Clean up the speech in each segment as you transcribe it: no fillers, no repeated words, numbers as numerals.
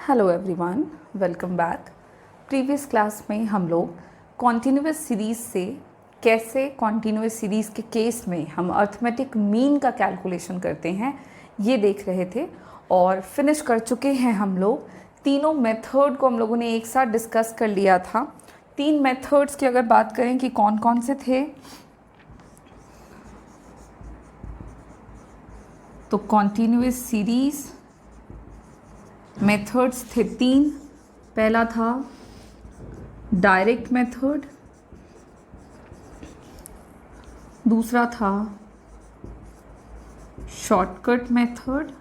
Hello everyone, welcome back. Previous class में हम लोग कॉन्टिन्यूस सीरीज़ से कैसे कॉन्टिन्यूस सीरीज़ के केस में हम अर्थमेटिक मीन का कैलकुलेशन करते हैं ये देख रहे थे और फिनिश कर चुके हैं। हम लोग तीनों मेथड को हम लोगों ने एक साथ डिस्कस कर लिया था। तीन मेथड्स की अगर बात करें कि कौन कौन से थे, तो कॉन्टिन्यूस सीरीज़ मेथड्स थे तीन। पहला था डायरेक्ट मेथड, दूसरा था शॉर्टकट मेथड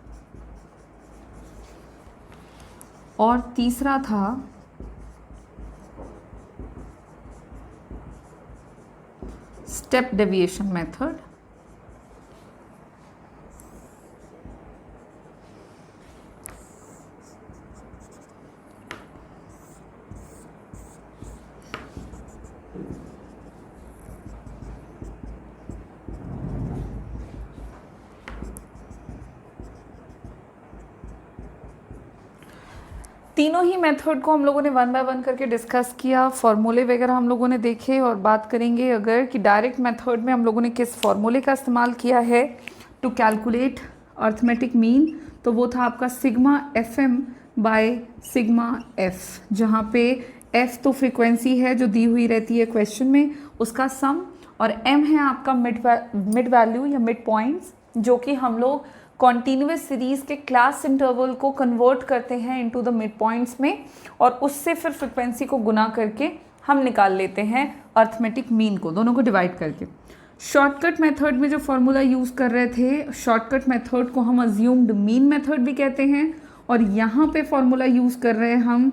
और तीसरा था स्टेप डेविएशन मेथड। तीनों ही मेथड को हम लोगों ने वन बाय वन करके डिस्कस किया, फॉर्मूले वगैरह हम लोगों ने देखे और बात करेंगे अगर कि डायरेक्ट मेथड में हम लोगों ने किस फॉर्मूले का इस्तेमाल किया है टू कैलकुलेट अर्थमेटिक मीन। तो वो था आपका sigma f m by sigma f, जहाँ पे एफ तो फ्रीक्वेंसी है जो दी हुई रहती है क्वेश्चन में, उसका सम, और एम है आपका मिड वैल्यू या मिड पॉइंट्स, जो कि हम लोग कॉन्टिन्यूस सीरीज़ के क्लास इंटरवल को कन्वर्ट करते हैं इनटू द मिड पॉइंट्स में और उससे फिर फ्रिक्वेंसी को गुना करके हम निकाल लेते हैं अर्थमेटिक मीन को, दोनों को डिवाइड करके। शॉर्टकट मेथड में जो फॉर्मूला यूज़ कर रहे थे, शॉर्टकट मेथड को हम अज्यूम्ड मीन मेथड भी कहते हैं, और यहाँ पे फॉर्मूला यूज़ कर रहे हैं हम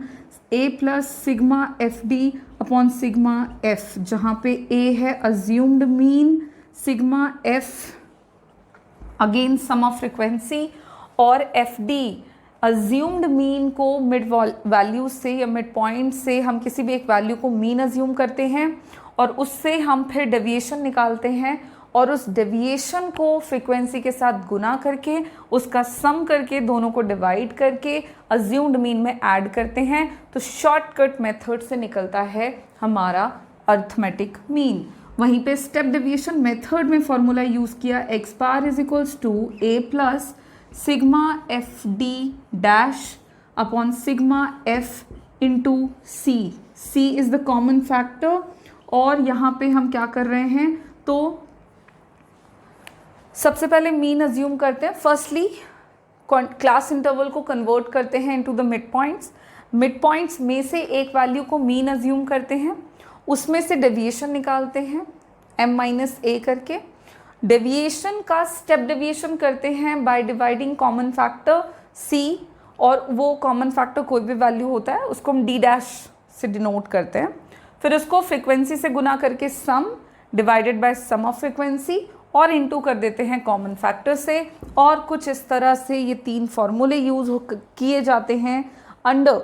a plus sigma f d upon sigma f, जहाँ पे a है assumed mean, sigma f again sum of frequency, और एफ डी अज्यूम्ड मीन को मिड वैल्यू से या मिड पॉइंट से हम किसी भी एक वैल्यू को मीन अज्यूम करते हैं और उससे हम फिर डेविएशन निकालते हैं और उस डेविएशन को फ्रीक्वेंसी के साथ गुना करके उसका सम करके दोनों को डिवाइड करके अज्यूम्ड मीन में ऐड करते हैं। तो शॉर्टकट मेथड से निकलता है हमारा अर्थमेटिक मीन। वहीं पे स्टेप डेविएशन मेथड में फॉर्मूला यूज़ किया x bar is equals to a plus sigma f d dash upon sigma f into c. C is the common factor, और यहाँ पे हम क्या कर रहे हैं, तो सबसे पहले मीन अज्यूम करते हैं। फर्स्टली क्लास इंटरवल को कन्वर्ट करते हैं into the mid points. Mid points में से एक वैल्यू को मीन अज्यूम करते हैं, उसमें से डेविएशन निकालते हैं m माइनस ए करके। डेविएशन का स्टेप डेविएशन करते हैं by dividing common factor c, और वो कॉमन फैक्टर कोई भी वैल्यू होता है उसको हम d डैश से डिनोट करते हैं। फिर उसको फ्रीक्वेंसी से गुना करके sum divided by sum of frequency और इनटू कर देते हैं कॉमन फैक्टर से, और कुछ इस तरह से ये तीन फॉर्मूले यूज़ किए जाते हैं अंडर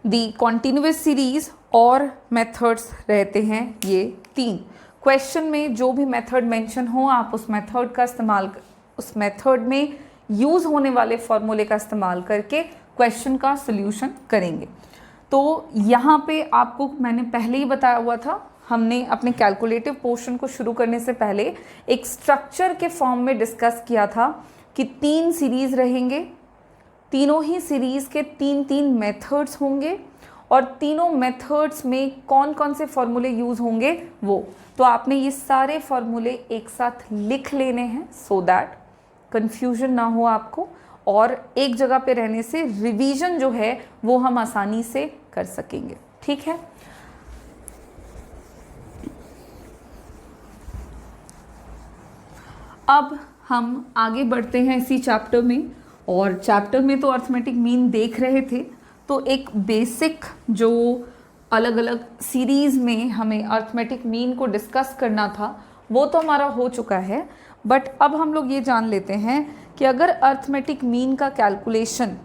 दी कॉन्टिन्यूस सीरीज़, और मेथड्स रहते हैं ये तीन। क्वेश्चन में जो भी मेथड मेंशन हो आप उस मेथड का इस्तेमाल, उस मेथड में यूज़ होने वाले फॉर्मूले का इस्तेमाल करके क्वेश्चन का सॉल्यूशन करेंगे। तो यहाँ पे आपको मैंने पहले ही बताया हुआ था, हमने अपने कैलकुलेटिव पोर्शन को शुरू करने से पहले एक स्ट्रक्चर के फॉर्म में डिस्कस किया था कि तीन सीरीज़ रहेंगे, तीनों ही सीरीज़ के तीन तीन मेथड्स होंगे और तीनों मेथड्स में कौन कौन से फॉर्मूले यूज़ होंगे वो। तो आपने ये सारे फॉर्मूले एक साथ लिख लेने हैं सो दैट कन्फ्यूजन ना हो आपको, और एक जगह पे रहने से रिवीजन जो है वो हम आसानी से कर सकेंगे। ठीक है, अब हम आगे बढ़ते हैं इसी चैप्टर में, और चैप्टर में तो अर्थमेटिक मीन देख रहे थे, तो एक बेसिक जो अलग अलग सीरीज़ में हमें अर्थमेटिक मीन को डिस्कस करना था वो तो हमारा हो चुका है। बट अब हम लोग ये जान लेते हैं कि अगर अर्थमेटिक मीन का कैलकुलेशन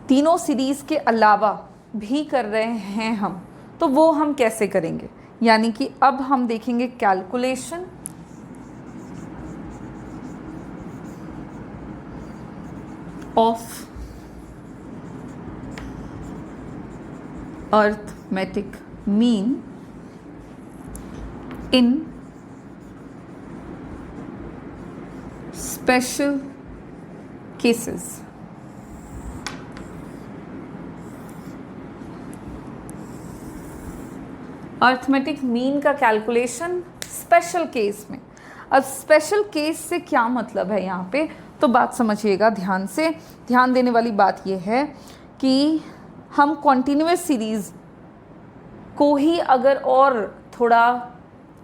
तीनों सीरीज़ के अलावा भी कर रहे हैं हम, तो वो हम कैसे करेंगे। यानी कि अब हम देखेंगे calculation of arithmetic mean in special cases. Arithmetic mean का कैलकुलेशन स्पेशल केस में। अब स्पेशल केस से क्या मतलब है यहाँ पे, तो बात समझिएगा ध्यान से। ध्यान देने वाली बात यह है कि हम कॉन्टिन्यूस सीरीज़ को ही अगर और थोड़ा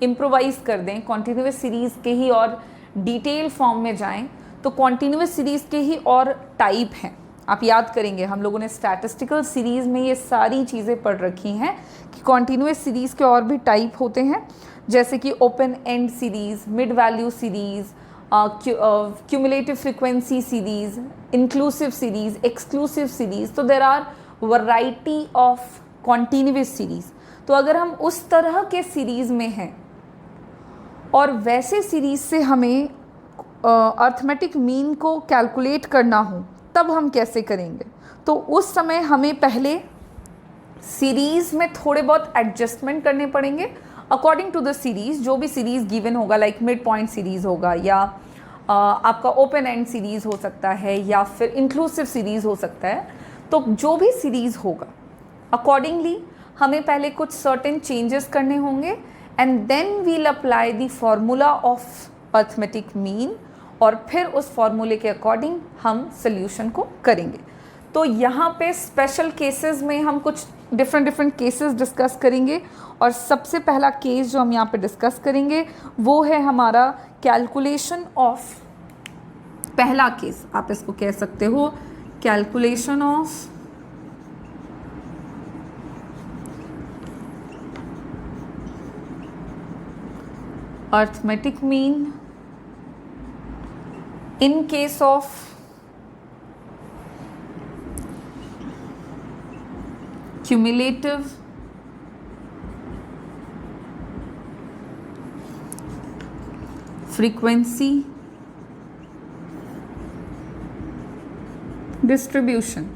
इम्प्रोवाइज़ कर दें, कॉन्टिन्यूस सीरीज़ के ही और डिटेल फॉर्म में जाएं, तो कॉन्टिन्यूस सीरीज़ के ही और टाइप हैं। आप याद करेंगे हम लोगों ने स्टैटिस्टिकल सीरीज़ में ये सारी चीज़ें पढ़ रखी हैं कि कॉन्टिन्यूस सीरीज़ के और भी टाइप होते हैं, जैसे कि open end series, mid value series, cumulative frequency series, inclusive series, exclusive series. तो there are variety of continuous series. तो अगर हम उस तरह के सीरीज़ में हैं और वैसे सीरीज़ से हमें अर्थमेटिक मीन को कैलकुलेट करना हो, तब हम कैसे करेंगे? तो उस समय हमें पहले सीरीज़ में थोड़े बहुत एडजस्टमेंट करने पड़ेंगे अकॉर्डिंग टू द सीरीज़। जो भी सीरीज़ गिवन होगा, लाइक मिड पॉइंट सीरीज़ होगा, या आपका ओपन एंड सीरीज़ हो सकता है, या फिर इंक्लूसिव सीरीज़ हो सकता है। तो जो भी सीरीज़ होगा, अकॉर्डिंगली हमें पहले कुछ सर्टेन चेंजेस करने होंगे, and then we'll apply the formula of arithmetic mean, और फिर उस फॉर्मूले के अकॉर्डिंग हम सोल्यूशन को करेंगे। तो यहाँ पे स्पेशल केसेस में हम कुछ डिफरेंट केसेस डिस्कस करेंगे, और सबसे पहला केस जो हम यहाँ पे डिस्कस करेंगे वो है हमारा कैलकुलेशन ऑफ, पहला केस आप इसको कह सकते हो calculation of arithmetic mean in case of cumulative frequency distribution।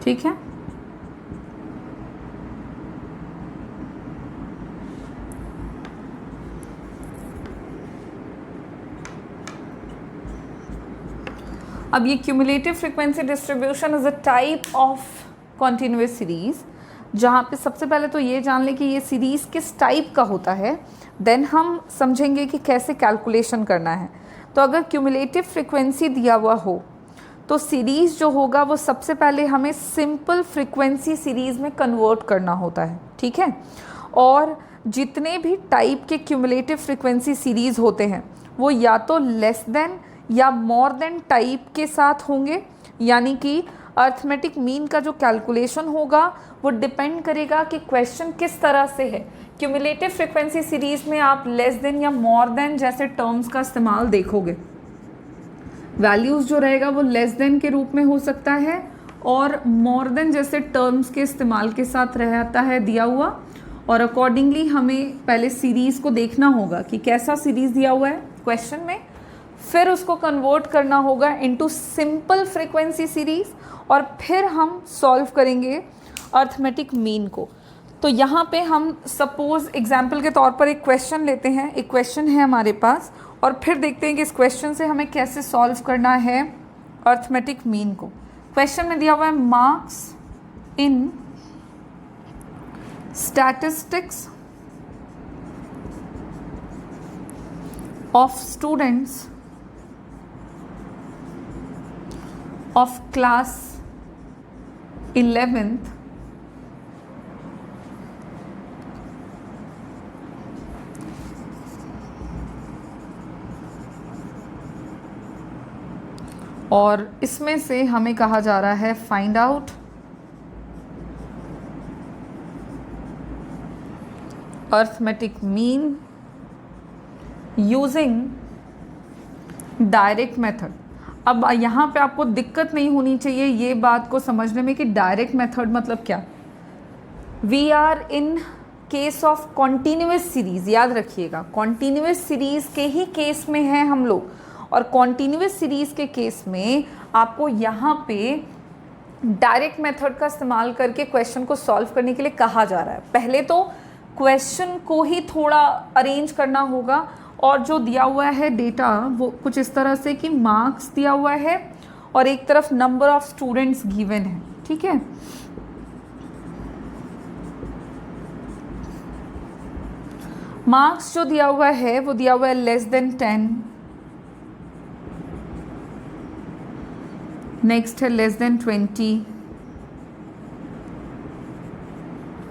ठीक है, अब ये cumulative frequency distribution is a type of continuous series, जहाँ पे सबसे पहले तो ये जान लें कि ये सीरीज़ किस टाइप का होता है, देन हम समझेंगे कि कैसे कैलकुलेशन करना है। तो अगर क्यूमुलेटिव फ्रीक्वेंसी दिया हुआ हो तो सीरीज़ जो होगा वो सबसे पहले हमें सिंपल फ्रीक्वेंसी सीरीज़ में कन्वर्ट करना होता है। ठीक है, और जितने भी टाइप के क्यूमुलेटिव फ्रीक्वेंसी सीरीज़ होते हैं वो या तो लेस देन या मोर देन टाइप के साथ होंगे, यानी कि अर्थमेटिक मीन का जो कैलकुलेशन होगा वो डिपेंड करेगा कि क्वेश्चन किस तरह से है। क्यूमुलेटिव फ्रीक्वेंसी सीरीज़ में आप लेस देन या मोर देन जैसे टर्म्स का इस्तेमाल देखोगे। वैल्यूज़ जो रहेगा वो लेस देन के रूप में हो सकता है, और मोर देन जैसे टर्म्स के इस्तेमाल के साथ रहता है दिया हुआ, और अकॉर्डिंगली हमें पहले सीरीज़ को देखना होगा कि कैसा सीरीज़ दिया हुआ है क्वेश्चन में, फिर उसको कन्वर्ट करना होगा इनटू सिंपल फ्रीक्वेंसी सीरीज़, और फिर हम सॉल्व करेंगे अर्थमेटिक मीन को। तो यहाँ पे हम सपोज़ एग्जाम्पल के तौर पर एक क्वेश्चन लेते हैं, एक क्वेश्चन है हमारे पास, और फिर देखते हैं कि इस क्वेश्चन से हमें कैसे सॉल्व करना है अर्थमेटिक मीन को। क्वेश्चन में दिया हुआ है marks in statistics of students of class 11th और इसमें से हमें कहा जा रहा है find out arithmetic mean using direct method. अब यहाँ पे आपको दिक्कत नहीं होनी चाहिए ये बात को समझने में कि डायरेक्ट मेथड मतलब क्या। We are in case of continuous series, याद रखिएगा कॉन्टिन्यूस सीरीज के ही केस में हैं हम लोग, और कॉन्टिन्यूस सीरीज के केस में आपको यहाँ पे डायरेक्ट मेथड का इस्तेमाल करके क्वेश्चन को सॉल्व करने के लिए कहा जा रहा है। पहले तो क्वेश्चन को ही थोड़ा अरेंज करना होगा, और जो दिया हुआ है डेटा वो कुछ इस तरह से कि मार्क्स दिया हुआ है और एक तरफ नंबर ऑफ स्टूडेंट्स गिवन है, ठीक है। मार्क्स जो दिया हुआ है वो दिया हुआ है लेस देन 10, नेक्स्ट है लेस देन 20,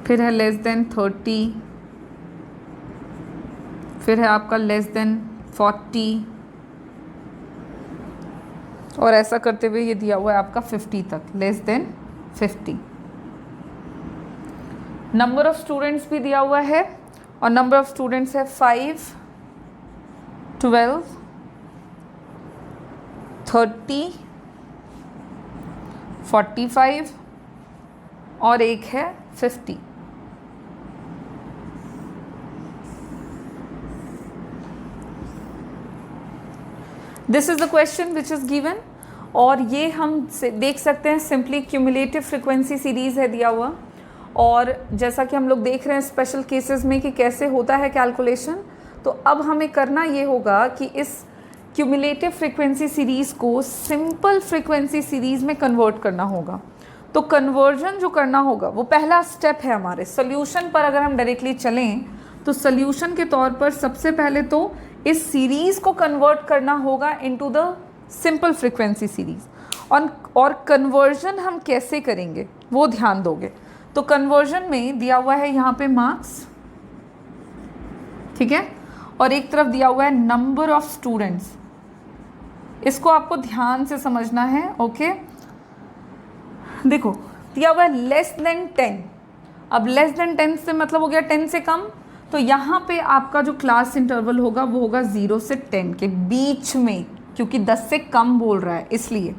फिर है लेस देन 30, फिर है आपका लेस देन 40, और ऐसा करते हुए ये दिया हुआ है आपका 50 तक, less than 50। Number of students भी दिया हुआ है, और नंबर ऑफ स्टूडेंट्स है 5, 12, 30, 45 और एक है 50। This is the question which is given, और ये हम देख सकते हैं सिंपली क्यूमुलेटिव फ्रीक्वेंसी सीरीज है दिया हुआ, और जैसा कि हम लोग देख रहे हैं स्पेशल केसेस में कि कैसे होता है कैलकुलेशन, तो अब हमें करना ये होगा कि इस क्यूमुलेटिव फ्रीक्वेंसी सीरीज़ को सिंपल फ्रीक्वेंसी सीरीज़ में कन्वर्ट करना होगा। तो कन्वर्जन जो करना होगा वो पहला स्टेप है हमारे सोल्यूशन पर। अगर हम डायरेक्टली चलें तो सोल्यूशन के तौर पर सबसे पहले तो इस सीरीज़ को कन्वर्ट करना होगा into the simple frequency series, और कन्वर्जन हम कैसे करेंगे वो ध्यान दोगे। तो कन्वर्जन में दिया हुआ है यहाँ पे मार्क्स, ठीक है, और एक तरफ दिया हुआ है नंबर ऑफ स्टूडेंट्स। इसको आपको ध्यान से समझना है, ओके। देखो दिया हुआ है लेस देन 10, अब लेस देन 10 से मतलब हो गया 10 से कम, तो यहाँ पे आपका जो क्लास इंटरवल होगा वो होगा 0 से 10 के बीच में, क्योंकि 10 से कम बोल रहा है इसलिए।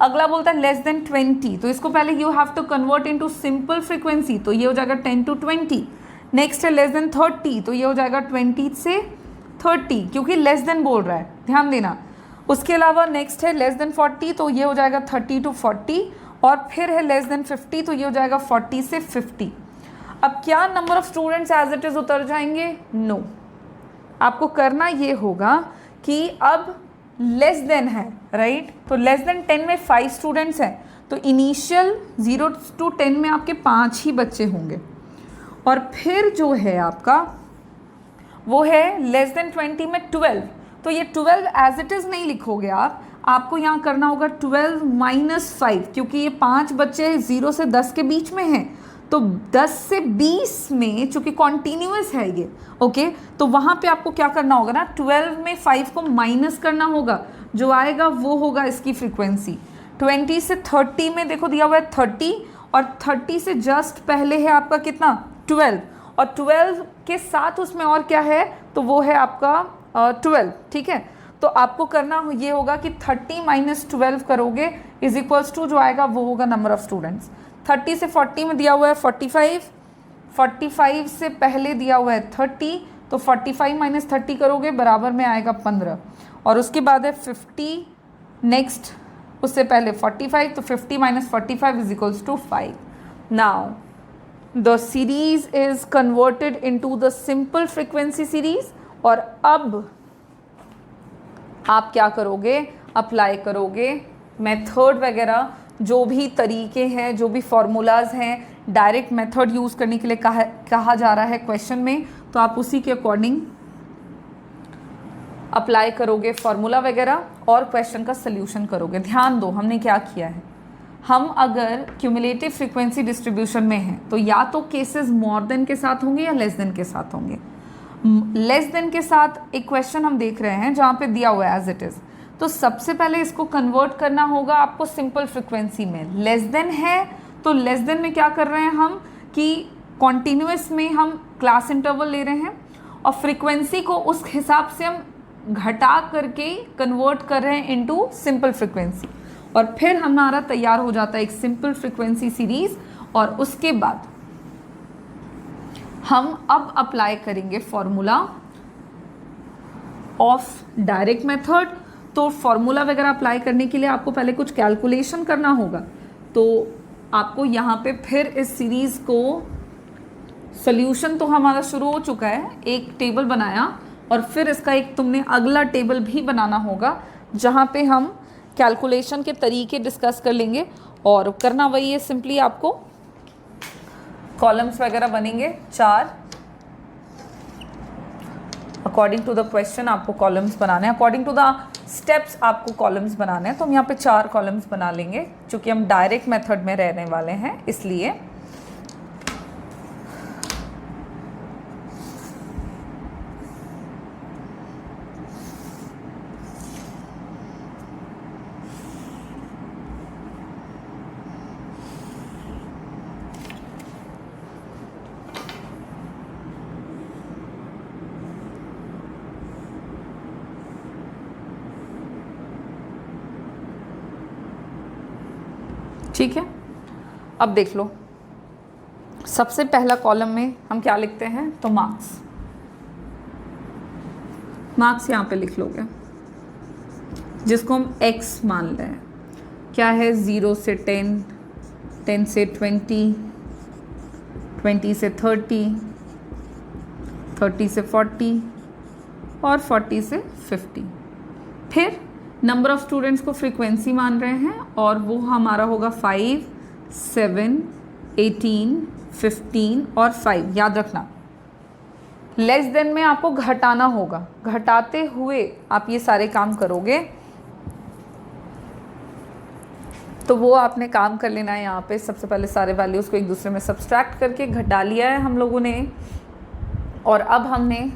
अगला बोलता है लेस देन 20, तो इसको पहले you have to convert into simple frequency, तो ये हो जाएगा 10 to 20। नेक्स्ट है लेस देन 30, तो ये हो जाएगा 20 से 30, क्योंकि लेस देन बोल रहा है, ध्यान देना। उसके अलावा नेक्स्ट है लेस देन 40, तो ये हो जाएगा 30 to 40, और फिर है लेस देन 50, तो ये हो जाएगा 40 से 50। अब क्या number of students as it is उतर जाएंगे? नो, आपको करना ये होगा कि अब लेस देन है, राइट, तो लेस देन 10 में 5 स्टूडेंट्स हैं, तो इनिशियल 0 to 10 में आपके 5 ही बच्चे होंगे, और फिर जो है आपका वो है लेस देन 20 में 12, तो ये 12 एज इट इज़ नहीं लिखोगे आप, आपको यहाँ करना होगा 12 - 5, क्योंकि ये 5 बच्चे 0 से 10 के बीच में हैं, तो 10 से 20 में चूँकि कॉन्टीन्यूअस है ये, ओके, तो वहाँ पे आपको क्या करना होगा ना, 12 में 5 को माइनस करना होगा, जो आएगा वो होगा इसकी फ्रीक्वेंसी। 20 से 30 में देखो दिया हुआ है 30, और 30 से जस्ट पहले है आपका कितना 12, और 12 के साथ उसमें और क्या है, तो वो है आपका 12, ठीक है। तो आपको करना ये होगा कि 30 - 12 करोगे इज इक्वल्स टू जो आएगा वो होगा नंबर ऑफ स्टूडेंट्स। 30 से 40 में दिया हुआ है 45, 45 से पहले दिया हुआ है 30, तो 45 - 30 करोगे बराबर में आएगा 15, और उसके बाद है 50, नेक्स्ट उससे पहले 45, तो 50 - 45 is equals to 5। Now the series is converted into the simple frequency series, और अब आप क्या करोगे, अप्लाई करोगे मेथड वगैरह, जो भी तरीके हैं, जो भी फॉर्मूलाज हैं, डायरेक्ट मेथड यूज़ करने के लिए कहा जा रहा है क्वेश्चन में, तो आप उसी के अकॉर्डिंग अप्लाई करोगे फॉर्मूला वगैरह और क्वेश्चन का सल्यूशन करोगे। ध्यान दो हमने क्या किया है, हम अगर क्यूमुलेटिव फ्रीक्वेंसी डिस्ट्रीब्यूशन में हैं तो या तो केसेस मोर देन के साथ होंगे या लेस देन के साथ होंगे। लेस देन के साथ एक क्वेश्चन हम देख रहे हैं जहाँ पे दिया हुआ है एज इट इज़, तो सबसे पहले इसको कन्वर्ट करना होगा आपको सिंपल फ्रीक्वेंसी में। लेस देन है तो लेस देन में क्या कर रहे हैं हम कि कॉन्टीन्यूअस में हम क्लास इंटरवल ले रहे हैं, और फ्रीक्वेंसी को उस हिसाब से हम घटा करके कन्वर्ट कर रहे हैं इनटू सिंपल फ्रीक्वेंसी, और फिर हमारा तैयार हो जाता है एक सिंपल फ्रीक्वेंसी सीरीज। और उसके बाद हम अब अप्लाई करेंगे फॉर्मूला ऑफ डायरेक्ट मेथड। तो फॉर्मूला वगैरह अप्लाई करने के लिए आपको पहले कुछ कैलकुलेशन करना होगा। तो आपको यहाँ पे फिर इस सीरीज़ को, सोल्यूशन तो हमारा शुरू हो चुका है, एक टेबल बनाया और फिर इसका एक तुमने अगला टेबल भी बनाना होगा जहाँ पे हम कैलकुलेशन के तरीके डिस्कस कर लेंगे। और करना वही है, सिंपली आपको कॉलम्स वगैरह बनेंगे 4, अकॉर्डिंग टू द क्वेश्चन आपको कॉलम्स बनाने हैं, अकॉर्डिंग टू द स्टेप्स आपको कॉलम्स बनाने हैं। तो हम यहाँ पे 4 कॉलम्स बना लेंगे, क्योंकि हम डायरेक्ट मेथड में रहने वाले हैं इसलिए। ठीक है, अब देख लो, सबसे पहला कॉलम में हम क्या लिखते हैं, तो मार्क्स यहाँ पे लिख लोगे, जिसको हम x मान रहे हैं। क्या है, 0 से 10, 10 से 20, 20 से 30, 30 से 40 और 40 से 50। फिर नंबर ऑफ़ स्टूडेंट्स को फ्रीक्वेंसी मान रहे हैं और वो हमारा होगा 5, 7, 18, 15 और 5। याद रखना, लेस देन में आपको घटाना होगा, घटाते हुए आप ये सारे काम करोगे। तो वो आपने काम कर लेना है। यहाँ पे सबसे पहले सारे वैल्यूज़ को एक दूसरे में सब्सट्रैक्ट करके घटा लिया है हम लोगों ने। और अब हमने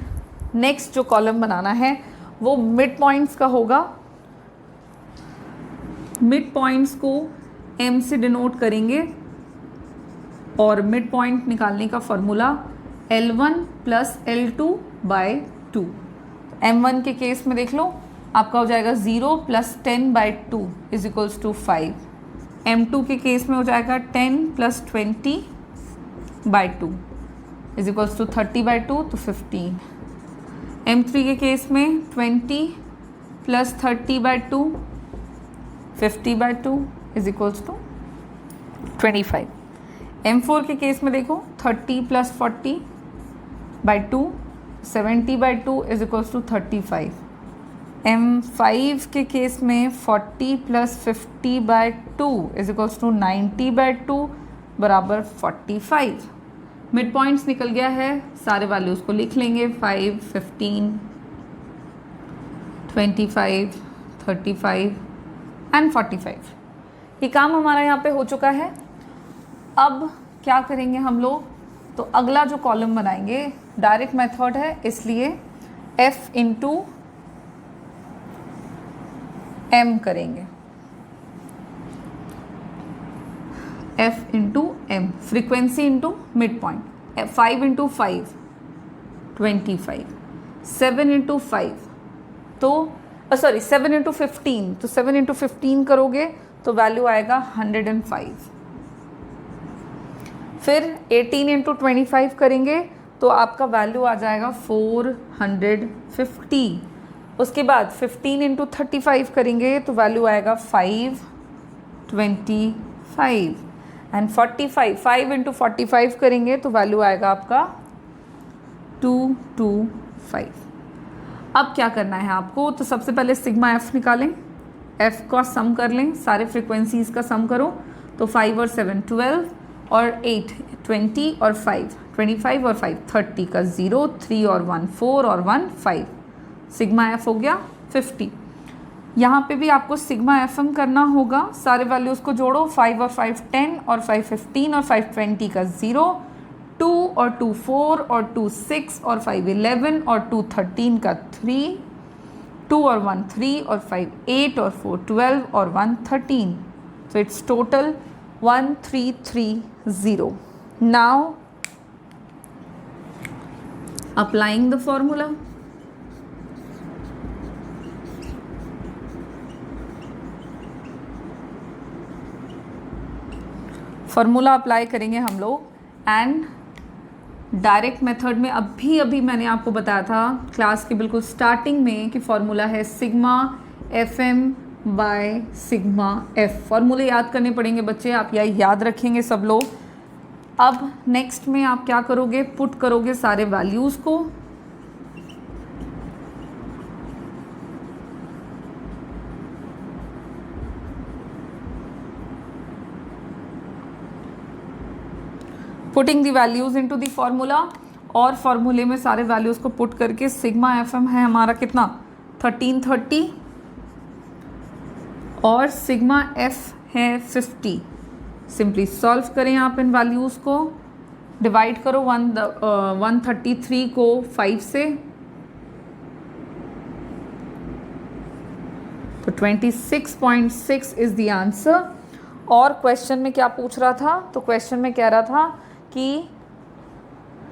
नेक्स्ट जो कॉलम बनाना है वो मिड पॉइंट्स का होगा। मिड पॉइंट्स को m से डिनोट करेंगे और मिड पॉइंट निकालने का formula L1 plus L2 bye 2। M1 के केस में देख लो, आपका हो जाएगा 0 plus 10 by 2 is equals to 5। M2 के केस में हो जाएगा 10 plus 20 by 2 is equals to 30 by 2 तो 15। M3 के केस में 20 plus 30 by 2 50 by 2 is equals to 25। M4 के केस में देखो 30 plus 40 by 2 70 by 2 is equals to 35। M5 के केस में 40 plus 50 by 2 is equals to 90 by 2 बराबर 45। मिड पॉइंट्स निकल गया है, सारे वैल्यूज़ को लिख लेंगे, 5, 15, 25, 35 एंड 45। ये काम हमारा यहाँ पे हो चुका है। अब क्या करेंगे हम लोग, तो अगला जो कॉलम बनाएंगे, डायरेक्ट मेथड है इसलिए f इंटू m करेंगे, f into m, frequency into mid point. 5 into 5 25, 7 into 5 तो 7 इंटू 15, तो 7 इंटू 15 करोगे तो वैल्यू आएगा 105। फिर 18 इंटू 25 करेंगे तो आपका वैल्यू आ जाएगा 450। उसके बाद 15 इंटू 35 करेंगे तो वैल्यू आएगा 525 एंड 45, 5 इंटू 45 करेंगे तो वैल्यू आएगा आपका 225। अब क्या करना है आपको, तो सबसे पहले सिग्मा एफ निकालें, एफ का सम कर लें, सारे फ्रीक्वेंसीज का सम करो तो 5 और 7 12 और 8 20 और 5 25 और 5 30 का 0, 3 और 1 4 और 1 5, सिग्मा एफ हो गया 50। यहाँ पे भी आपको सिग्मा एफ एम करना होगा, सारे वैल्यूज़ को जोड़ो, 5 और 5 10 और 5 15 और 5 20 का 0, 2 और 2 4 और 2 6 और 5 11 और 2 13 का 3, 2 और 1 3 और 5 8 और 4 12 और 1 13, so it's total 1330. Now applying the formula, formula apply करेंगे हम लोग, एंड डायरेक्ट मेथड में अभी मैंने आपको बताया था क्लास के बिल्कुल स्टार्टिंग में कि फॉर्मूला है sigma f m by sigma f. फॉर्मूले याद करने पड़ेंगे बच्चे, आप यह याद रखेंगे सब लोग। अब नेक्स्ट में आप क्या करोगे, पुट करोगे सारे वैल्यूज़ को। Putting the values into the formula, और फॉर्मूले में सारे वैल्यूज़ को पुट करके सिग्मा एफ एम है हमारा कितना 1330 और सिग्मा एफ है 50। सिंपली सॉल्व करें आप इन वैल्यूज़ को, डिवाइड करो 133 को 5 से, तो 26.6 इज़ द आंसर। और क्वेश्चन में क्या पूछ रहा था, तो क्वेश्चन में कह रहा था कि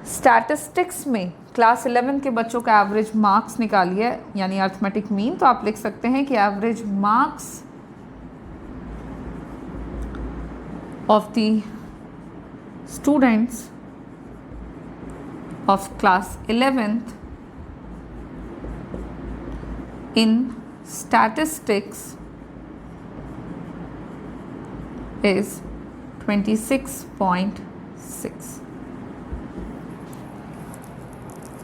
स्टैटिस्टिक्स में क्लास 11 के बच्चों का एवरेज मार्क्स निकालिए, यानी अर्थमेटिक मीन। तो आप लिख सकते हैं कि average marks of the students of class 11th in statistics is 26.6।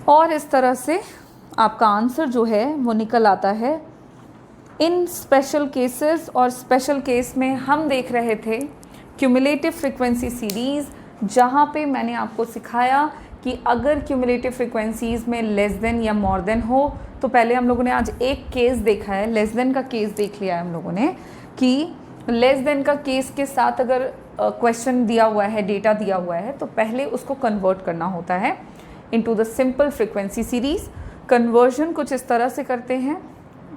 और इस तरह से आपका आंसर जो है वो निकल आता है। इन स्पेशल केसेस, और स्पेशल केस में हम देख रहे थे क्यूमुलेटिव फ्रीक्वेंसी सीरीज़, जहाँ पे मैंने आपको सिखाया कि अगर क्यूमुलेटिव फ्रीक्वेंसीज़ में लेस देन या मोर देन हो, तो पहले हम लोगों ने आज एक केस देखा है, लेस देन का केस देख लिया है हम लोगों ने, कि लेस देन का केस के साथ अगर क्वेश्चन दिया हुआ है, डेटा दिया हुआ है, तो पहले उसको कन्वर्ट करना होता है into the simple frequency series. Conversion कुछ इस तरह से करते हैं,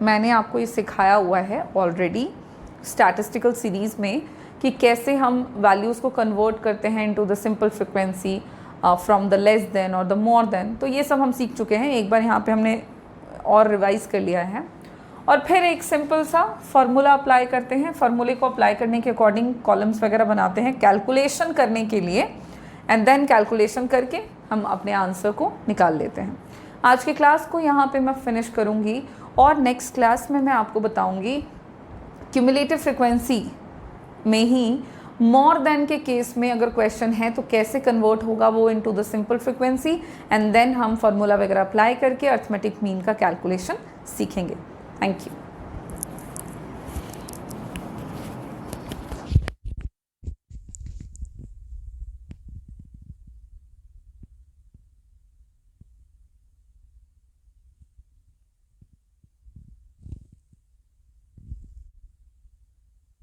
मैंने आपको ये सिखाया हुआ है ऑलरेडी स्टैटिस्टिकल सीरीज़ में, कि कैसे हम वैल्यूज़ को कन्वर्ट करते हैं into the simple frequency from the less than और द मोर देन। तो ये सब हम सीख चुके हैं, एक बार यहाँ पे हमने और रिवाइज़ कर लिया है। और फिर एक सिंपल सा फार्मूला अप्लाई करते हैं। फार्मूले को अप्लाई करने के अकॉर्डिंग कॉलम्स वगैरह बनाते हैं कैलकुलेशन करने के लिए, एंड देन कैलकुलेशन करके हम अपने आंसर को निकाल लेते हैं। आज की क्लास को यहाँ पे मैं फिनिश करूँगी, और नेक्स्ट क्लास में मैं आपको बताऊँगी क्यूमुलेटिव फ्रिक्वेंसी में ही मोर देन के केस में अगर क्वेश्चन है तो कैसे कन्वर्ट होगा वो into the simple frequency, and then हम फार्मूला वगैरह अप्लाई करके अर्थमेटिक मीन का कैलकुलेशन सीखेंगे। Thank you.